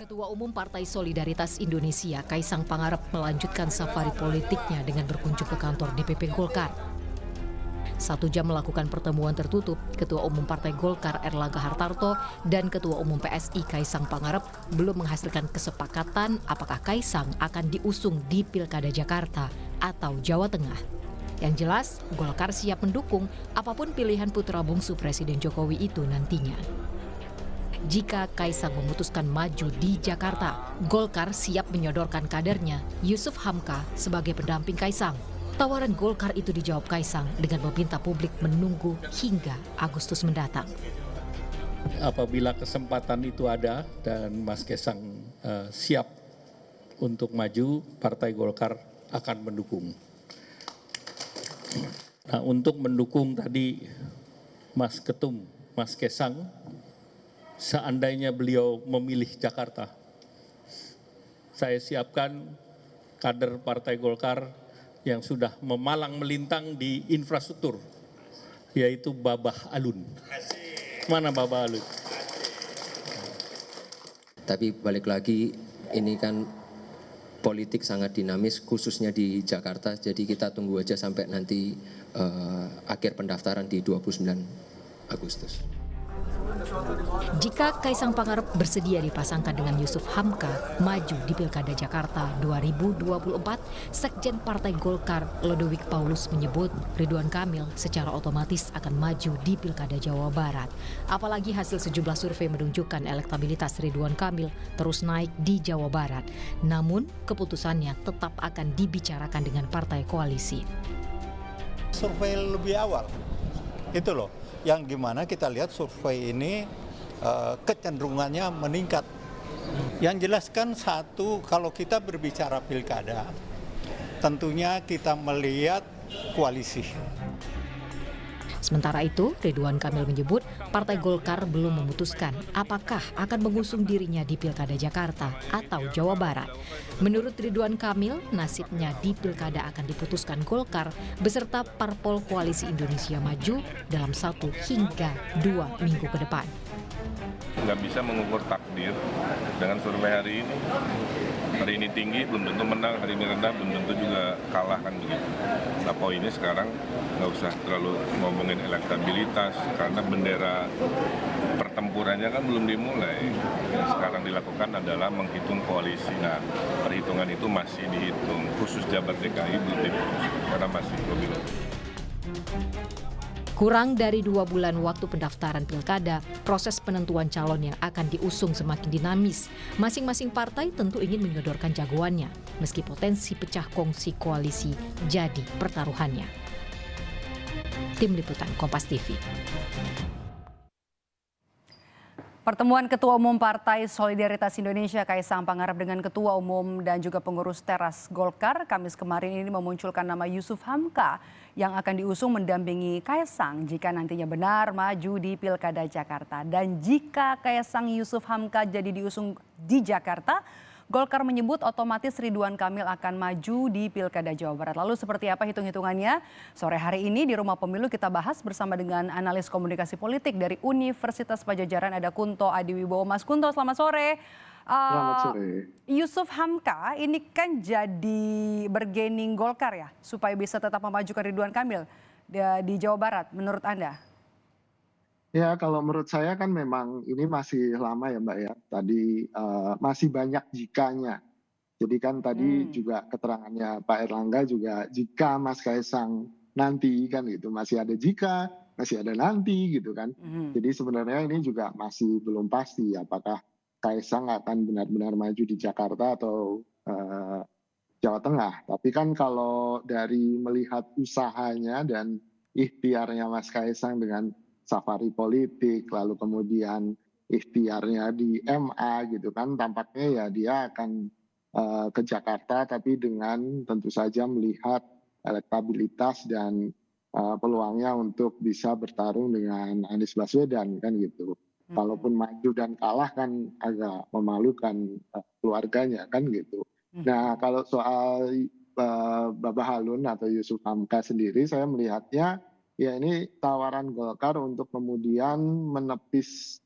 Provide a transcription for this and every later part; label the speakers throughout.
Speaker 1: Ketua Umum Partai Solidaritas Indonesia, Kaisang Pangarep, melanjutkan safari politiknya dengan berkunjung ke kantor DPP Golkar. 1 jam melakukan pertemuan tertutup, Ketua Umum Partai Golkar Erlangga Hartarto dan Ketua Umum PSI Kaisang Pangarep belum menghasilkan kesepakatan apakah Kaisang akan diusung di Pilkada Jakarta atau Jawa Tengah. Yang jelas, Golkar siap mendukung apapun pilihan putra bungsu Presiden Jokowi itu nantinya. Jika Kaisang memutuskan maju di Jakarta, Golkar siap menyodorkan kadernya Yusuf Hamka sebagai pendamping Kaisang. Tawaran Golkar itu dijawab Kaisang dengan meminta publik menunggu hingga Agustus mendatang.
Speaker 2: Apabila kesempatan itu ada dan Mas Kaisang siap untuk maju, Partai Golkar akan mendukung. Nah, untuk mendukung tadi Mas Ketum, Mas Kaisang, seandainya beliau memilih Jakarta, saya siapkan kader Partai Golkar yang sudah memalang melintang di infrastruktur, yaitu Babah Alun. Mana Babah Alun?
Speaker 3: Tapi balik lagi, ini kan politik sangat dinamis, khususnya di Jakarta, jadi kita tunggu aja sampai nanti akhir pendaftaran di 29 Agustus.
Speaker 1: Jika Kaisang Pangarep bersedia dipasangkan dengan Yusuf Hamka maju di Pilkada Jakarta 2024, Sekjen Partai Golkar Lodewijk Paulus menyebut Ridwan Kamil secara otomatis akan maju di Pilkada Jawa Barat. Apalagi hasil sejumlah survei menunjukkan elektabilitas Ridwan Kamil terus naik di Jawa Barat. Namun, keputusannya tetap akan dibicarakan dengan partai koalisi.
Speaker 4: Survei lebih awal, itu loh. Yang gimana kita lihat survei ini kecenderungannya meningkat. Yang jelas kan satu, kalau kita berbicara pilkada, tentunya kita melihat koalisi.
Speaker 1: Sementara itu, Ridwan Kamil menyebut Partai Golkar belum memutuskan apakah akan mengusung dirinya di Pilkada Jakarta atau Jawa Barat. Menurut Ridwan Kamil, nasibnya di Pilkada akan diputuskan Golkar beserta Parpol Koalisi Indonesia Maju dalam 1 hingga 2 minggu ke depan.
Speaker 5: Nggak bisa mengukur takdir dengan survei hari ini. Hari ini tinggi, belum tentu menang, hari ini rendah, belum tentu juga kalah, kan begitu. Nah, poinnya sekarang nggak usah terlalu ngomongin elektabilitas, karena bendera pertempurannya kan belum dimulai. Yang sekarang dilakukan adalah menghitung koalisi. Nah, perhitungan itu masih dihitung, khusus jabat DKI belum dihitung, karena masih pemilu.
Speaker 1: Kurang dari 2 bulan waktu pendaftaran pilkada, proses penentuan calon yang akan diusung semakin dinamis. Masing-masing partai tentu ingin menyodorkan jagoannya, meski potensi pecah kongsi koalisi jadi pertaruhannya. Tim Liputan Kompas TV.
Speaker 6: Pertemuan Ketua Umum Partai Solidaritas Indonesia Kaisang Pangarep dengan Ketua Umum dan juga pengurus teras Golkar Kamis kemarin ini memunculkan nama Yusuf Hamka yang akan diusung mendampingi Kaisang jika nantinya benar maju di Pilkada Jakarta. Dan jika Kaisang Yusuf Hamka jadi diusung di Jakarta, Golkar menyebut otomatis Ridwan Kamil akan maju di Pilkada Jawa Barat. Lalu seperti apa hitung-hitungannya? Sore hari ini di Rumah Pemilu kita bahas bersama dengan analis komunikasi politik dari Universitas Padjadjaran, ada Kunto Adiwibowo. Mas Kunto, selamat sore.
Speaker 7: Selamat sore.
Speaker 6: Yusuf Hamka ini kan jadi bargaining Golkar ya, supaya bisa tetap memajukan Ridwan Kamil di Jawa Barat, menurut Anda?
Speaker 7: Ya, kalau menurut saya kan memang ini masih lama ya Mbak ya. Tadi masih banyak jikanya. Jadi kan tadi juga keterangannya Pak Erlangga juga jika Mas Kaisang nanti kan gitu. Masih ada jika, masih ada nanti gitu kan. Jadi sebenarnya ini juga masih belum pasti apakah Kaisang akan benar-benar maju di Jakarta atau Jawa Tengah. Tapi kan kalau dari melihat usahanya dan ikhtiarnya Mas Kaisang dengan safari politik, lalu kemudian ikhtiarnya di MA gitu kan, tampaknya ya dia akan ke Jakarta, tapi dengan tentu saja melihat elektabilitas dan peluangnya untuk bisa bertarung dengan Anies Baswedan kan gitu. Kalaupun maju dan kalah kan agak memalukan keluarganya kan gitu. Nah kalau soal Babah Alun atau Yusuf Hamka sendiri, saya melihatnya ya ini tawaran Golkar untuk kemudian menepis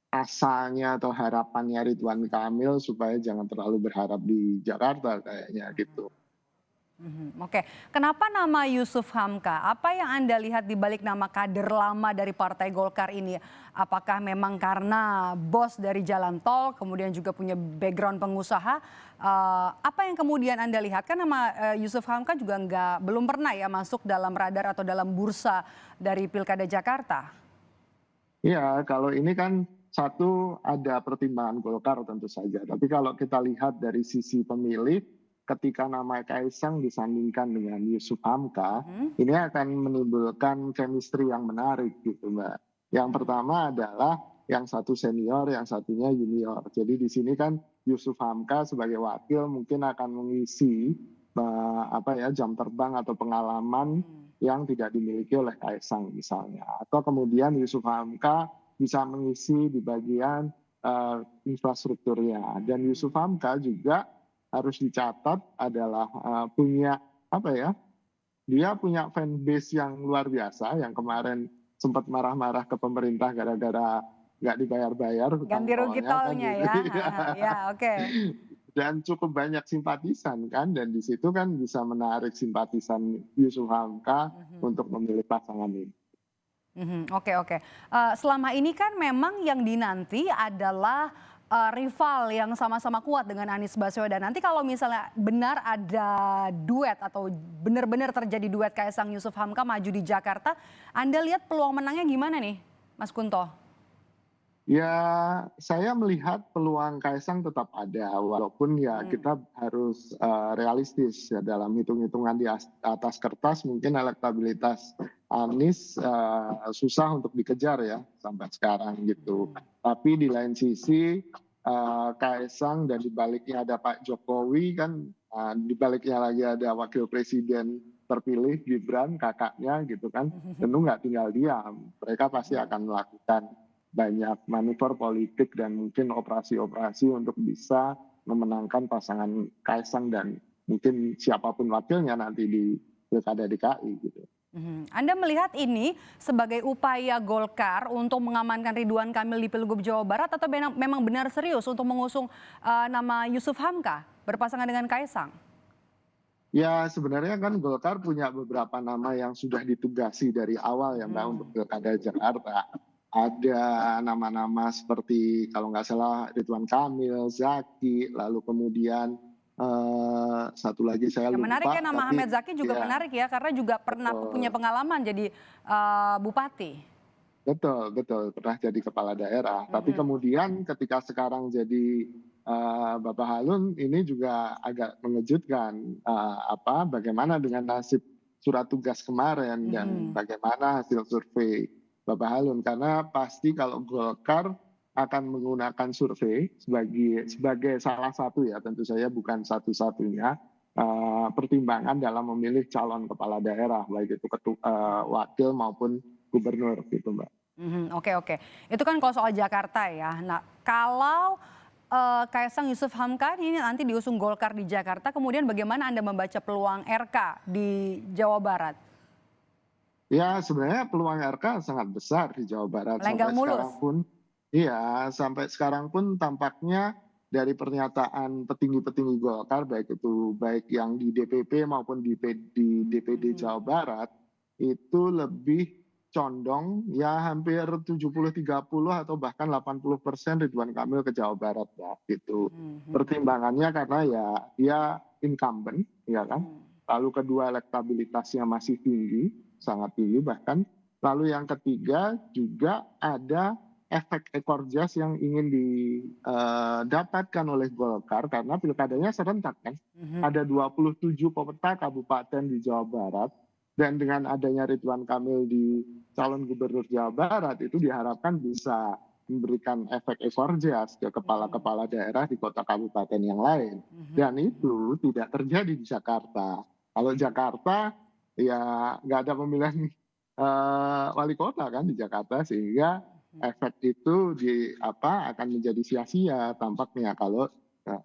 Speaker 7: asanya atau harapannya Ridwan Kamil supaya jangan terlalu berharap di Jakarta kayaknya gitu.
Speaker 6: Oke, kenapa nama Yusuf Hamka? Apa yang Anda lihat di balik nama kader lama dari Partai Golkar ini? Apakah memang karena bos dari jalan tol, kemudian juga punya background pengusaha? Apa yang kemudian Anda lihat? Kan nama Yusuf Hamka juga belum pernah ya masuk dalam radar atau dalam bursa dari Pilkada Jakarta.
Speaker 7: Iya, kalau ini kan satu ada pertimbangan Golkar tentu saja. Tapi kalau kita lihat dari sisi pemilih, ketika nama Kaisang disandingkan dengan Yusuf Hamka, ini akan menimbulkan chemistry yang menarik gitu, Mbak. Yang pertama adalah yang satu senior, yang satunya junior. Jadi di sini kan Yusuf Hamka sebagai wakil mungkin akan mengisi jam terbang atau pengalaman yang tidak dimiliki oleh Kaisang misalnya. Atau kemudian Yusuf Hamka bisa mengisi di bagian infrastrukturnya. Dan Yusuf Hamka juga harus dicatat adalah dia punya fanbase yang luar biasa yang kemarin sempat marah-marah ke pemerintah gara-gara nggak dibayar-bayar.
Speaker 6: Ganti rugi tolnya ya. Ya, oke.
Speaker 7: Dan cukup banyak simpatisan kan, dan di situ kan bisa menarik simpatisan Yusuf Hamka untuk memilih pasangan ini.
Speaker 6: Oke. Selama ini kan memang yang dinanti adalah rival yang sama-sama kuat dengan Anies Baswedan. Nanti kalau misalnya benar ada duet atau benar-benar terjadi duet Kaisang Yusuf Hamka maju di Jakarta, Anda lihat peluang menangnya gimana nih, Mas Kunto?
Speaker 7: Ya, saya melihat peluang Kaisang tetap ada, walaupun ya kita harus realistis ya, dalam hitung-hitungan di atas kertas mungkin elektabilitas Anies susah untuk dikejar ya sampai sekarang gitu. Tapi di lain sisi Kaisang dan di baliknya ada Pak Jokowi kan, di baliknya lagi ada Wakil Presiden terpilih Gibran, kakaknya gitu kan, tentu nggak tinggal diam. Mereka pasti akan melakukan banyak manuver politik dan mungkin operasi-operasi untuk bisa memenangkan pasangan Kaisang dan mungkin siapapun wakilnya nanti di Pilkada DKI gitu.
Speaker 6: Anda melihat ini sebagai upaya Golkar untuk mengamankan Ridwan Kamil di Pilgub Jawa Barat atau memang benar serius untuk mengusung nama Yusuf Hamka berpasangan dengan Kaisang?
Speaker 7: Ya sebenarnya kan Golkar punya beberapa nama yang sudah ditugasi dari awal ya Mbak untuk Pilkada Jakarta. Ada nama-nama seperti kalau nggak salah Ridwan Kamil, Zaki, lalu kemudian satu lagi saya lupa.
Speaker 6: Menarik ya nama Ahmed Zaki juga menarik ya karena juga pernah punya pengalaman jadi bupati.
Speaker 7: Betul, pernah jadi kepala daerah. Tapi kemudian ketika sekarang jadi Bapak Halun ini juga agak mengejutkan bagaimana dengan nasib surat tugas kemarin dan bagaimana hasil survei Bapak Halun, karena pasti kalau Golkar akan menggunakan survei sebagai salah satu ya, tentu saja bukan satu-satunya pertimbangan dalam memilih calon kepala daerah, baik itu wakil maupun gubernur gitu Mbak.
Speaker 6: Oke. Itu kan kalau soal Jakarta ya. Nah kalau Kaisang Yusuf Hamka ini nanti diusung Golkar di Jakarta, kemudian bagaimana Anda membaca peluang RK di Jawa Barat?
Speaker 7: Ya sebenarnya peluang RK sangat besar di Jawa Barat. Sampai sekarang pun tampaknya dari pernyataan petinggi-petinggi Golkar baik yang di DPP maupun di DPD Jawa Barat itu lebih condong ya hampir 70-30 atau bahkan 80% Ridwan Kamil ke Jawa Barat ya gitu. Pertimbangannya karena ya dia incumbent ya kan. Lalu kedua elektabilitasnya masih tinggi, sangat tinggi bahkan. Lalu yang ketiga juga ada efek ekor jas yang ingin didapatkan oleh Golkar karena pilkadanya serentak kan. Ada 27 peta kabupaten di Jawa Barat dan dengan adanya Ridwan Kamil di calon gubernur Jawa Barat itu diharapkan bisa memberikan efek ekor jas ke kepala-kepala daerah di kota kabupaten yang lain. Dan itu tidak terjadi di Jakarta. Kalau Jakarta ya nggak ada pemilihan wali kota kan di Jakarta sehingga efek itu akan menjadi sia-sia tampaknya kalau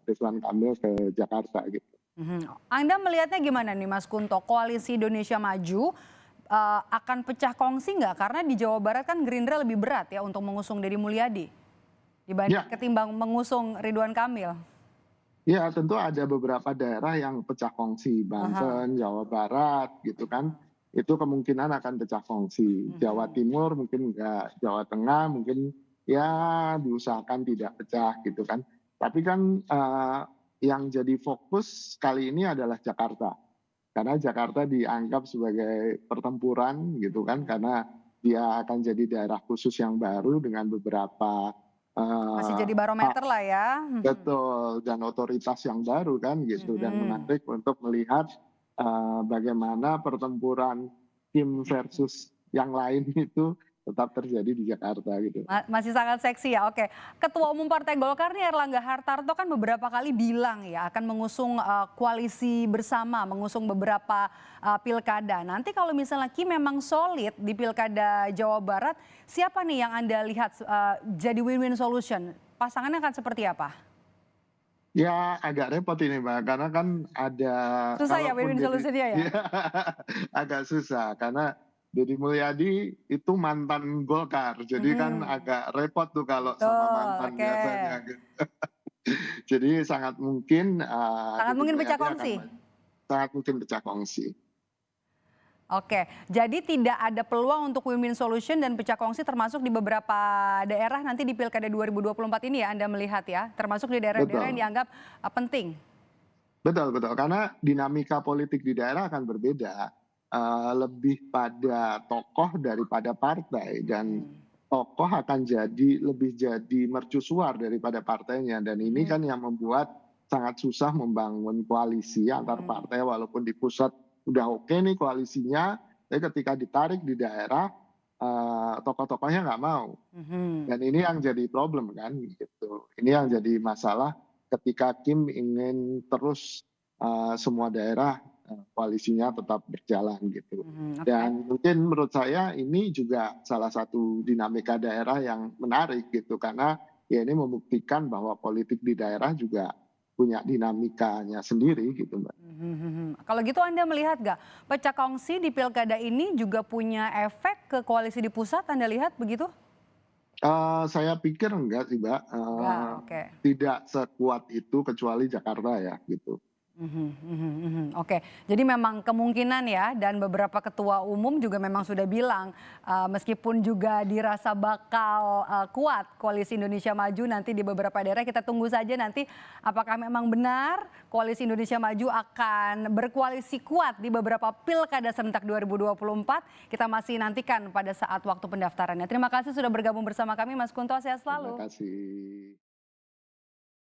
Speaker 7: Ridwan Kamil ke Jakarta gitu.
Speaker 6: Anda melihatnya gimana nih Mas Kunto? Koalisi Indonesia Maju akan pecah kongsi nggak? Karena di Jawa Barat kan Gerindra lebih berat ya untuk mengusung Deddy Mulyadi. dibanding
Speaker 7: Ya.
Speaker 6: ketimbang mengusung Ridwan Kamil?
Speaker 7: Ya, tentu ada beberapa daerah yang pecah kongsi, Banten, Jawa Barat, gitu kan. Itu kemungkinan akan pecah kongsi. Jawa Timur mungkin enggak, Jawa Tengah mungkin ya diusahakan tidak pecah, gitu kan. Tapi kan yang jadi fokus kali ini adalah Jakarta. Karena Jakarta dianggap sebagai pertempuran, gitu kan, karena dia akan jadi daerah khusus yang baru dengan beberapa
Speaker 6: Masih jadi barometer lah ya.
Speaker 7: betul, dan otoritas yang baru kan gitu, dan menarik untuk melihat bagaimana pertempuran Kim versus yang lain itu tetap terjadi di Jakarta gitu.
Speaker 6: Masih sangat seksi ya, oke. Ketua Umum Partai Golkar nih Erlangga Hartarto kan beberapa kali bilang ya akan mengusung koalisi bersama, mengusung beberapa pilkada. Nanti kalau misalnya Kim memang solid di pilkada Jawa Barat, siapa nih yang Anda lihat jadi win-win solution? Pasangannya akan seperti apa?
Speaker 7: Ya agak repot ini Mbak, karena kan ada...
Speaker 6: Susah ya win-win solutionnya ya?
Speaker 7: Agak susah, karena Deddy Mulyadi itu mantan Golkar, jadi kan agak repot tuh kalau sama mantan biasanya. Gitu. Jadi sangat mungkin
Speaker 6: pecah kongsi.
Speaker 7: Sangat mungkin pecah kongsi.
Speaker 6: Oke, jadi tidak ada peluang untuk win-win solution dan pecah kongsi termasuk di beberapa daerah nanti di Pilkada 2024 ini ya Anda melihat ya, termasuk di daerah-daerah yang dianggap penting.
Speaker 7: Betul, karena dinamika politik di daerah akan berbeda. Lebih pada tokoh daripada partai, dan tokoh akan lebih jadi mercusuar daripada partainya, dan ini kan yang membuat sangat susah membangun koalisi antar partai walaupun di pusat udah oke nih koalisinya, tapi ketika ditarik di daerah tokoh-tokohnya nggak mau, dan ini yang jadi problem kan gitu. Ini yang jadi masalah ketika Kim ingin terus semua daerah koalisinya tetap berjalan gitu. Dan mungkin menurut saya ini juga salah satu dinamika daerah yang menarik gitu, karena ya ini membuktikan bahwa politik di daerah juga punya dinamikanya sendiri gitu Mbak.
Speaker 6: Kalau gitu Anda melihat nggak pecah kongsi di pilkada ini juga punya efek ke koalisi di pusat, Anda lihat begitu?
Speaker 7: Saya pikir enggak sih Mbak, tidak sekuat itu kecuali Jakarta ya gitu.
Speaker 6: Oke, jadi memang kemungkinan ya, dan beberapa ketua umum juga memang sudah bilang meskipun juga dirasa bakal kuat koalisi Indonesia Maju nanti di beberapa daerah, kita tunggu saja nanti apakah memang benar koalisi Indonesia Maju akan berkoalisi kuat di beberapa pilkada serentak 2024. Kita masih nantikan pada saat waktu pendaftarannya. Terima kasih sudah bergabung bersama kami Mas Kunto, sehat selalu.
Speaker 7: Terima kasih.